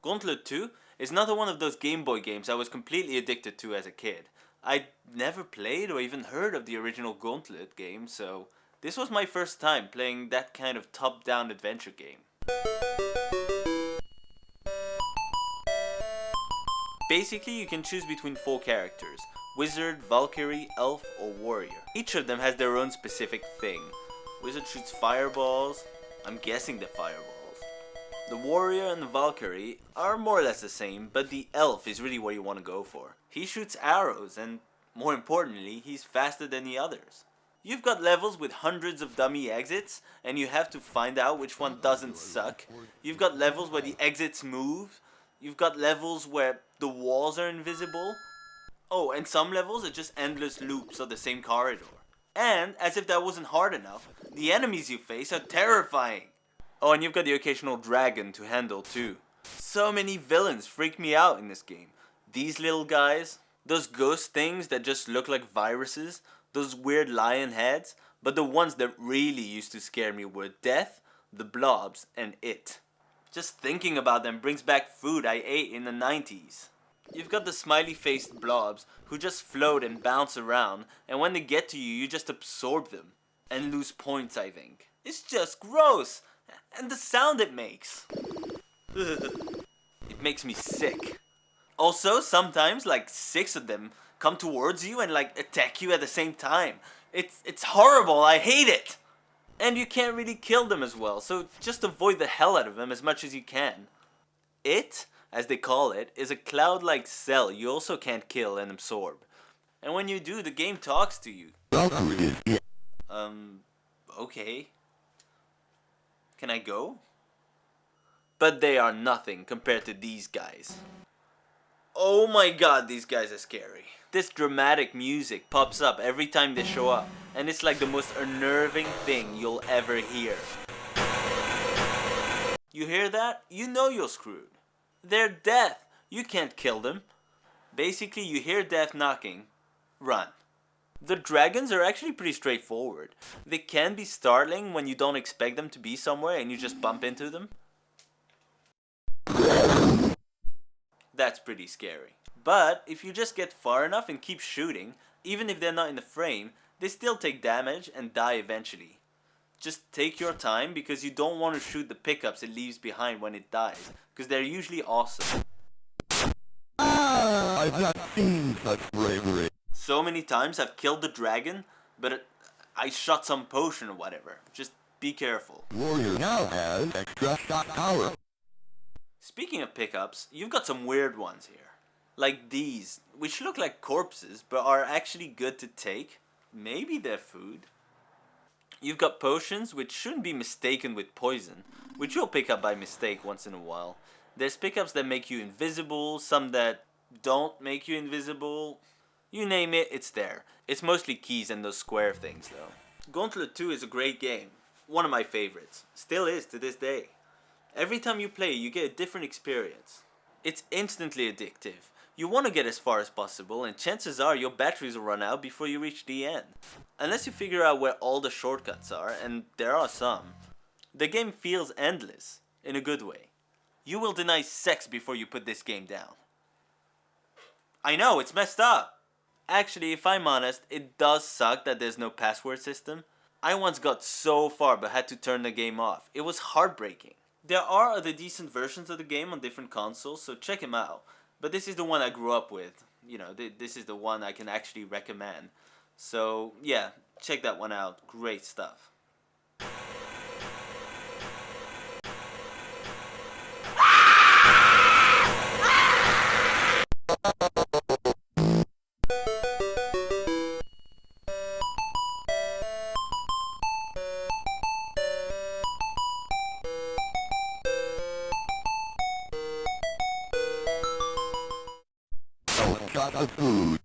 Gauntlet 2 is another one of those Game Boy games I was completely addicted to as a kid. I'd never played or even heard of the original Gauntlet game, so this was my first time playing that kind of top-down adventure game. Basically, you can choose between 4 characters: Wizard, Valkyrie, Elf, or Warrior. Each of them has their own specific thing. Wizard shoots fireballs. I'm guessing they're fireballs. The Warrior and the Valkyrie are more or less the same, but the Elf is really what you want to go for. He shoots arrows, and more importantly, he's faster than the others. You've got levels with hundreds of dummy exits, and you have to find out which one doesn't suck. You've got levels where the exits move. You've got levels where the walls are invisible. Oh, and some levels are just endless loops of the same corridor. And, as if that wasn't hard enough, the enemies you face are terrifying. Oh, and you've got the occasional dragon to handle too. So many villains freak me out in this game. These little guys, those ghost things that just look like viruses, those weird lion heads, but the ones that really used to scare me were Death, the Blobs, and It. Just thinking about them brings back food I ate in the 90s. You've got the smiley-faced blobs who just float and bounce around, and when they get to you, you just absorb them. And lose points, I think. It's just gross! And the sound it makes. Ugh. It makes me sick. Also, sometimes, like 6 of them come towards you and like attack you at the same time. It's horrible, I hate it! And you can't really kill them as well, so just avoid the hell out of them as much as you can. It, as they call it, is a cloud-like cell you also can't kill and absorb. And when you do, the game talks to you. Okay. Can I go? But they are nothing compared to these guys. Oh my god, these guys are scary. This dramatic music pops up every time they show up, and it's like the most unnerving thing you'll ever hear. You hear that? You know you're screwed. They're death. You can't kill them. Basically, you hear death knocking. Run. The dragons are actually pretty straightforward. They can be startling when you don't expect them to be somewhere and you just bump into them. That's pretty scary. But if you just get far enough and keep shooting, even if they're not in the frame, they still take damage and die eventually. Just take your time because you don't want to shoot the pickups it leaves behind when it dies, because they're usually awesome. I've not seen such bravery. So many times I've killed the dragon, but I shot some potion or whatever. Just be careful. Warrior now has extra shot power. Speaking of pickups, you've got some weird ones here. Like these, which look like corpses, but are actually good to take. Maybe they're food. You've got potions, which shouldn't be mistaken with poison, which you'll pick up by mistake once in a while. There's pickups that make you invisible, some that don't make you invisible. You name it, it's there. It's mostly keys and those square things though. Gauntlet 2 is a great game. One of my favorites. Still is to this day. Every time you play, you get a different experience. It's instantly addictive. You want to get as far as possible, and chances are your batteries will run out before you reach the end. Unless you figure out where all the shortcuts are, and there are some. The game feels endless, in a good way. You will deny sex before you put this game down. I know, it's messed up. Actually, if I'm honest, it does suck that there's no password system. I once got so far but had to turn the game off. It was heartbreaking. There are other decent versions of the game on different consoles, so check them out. But this is the one I grew up with. You know, this is the one I can actually recommend. So, yeah, check that one out. Great stuff. Shot of food.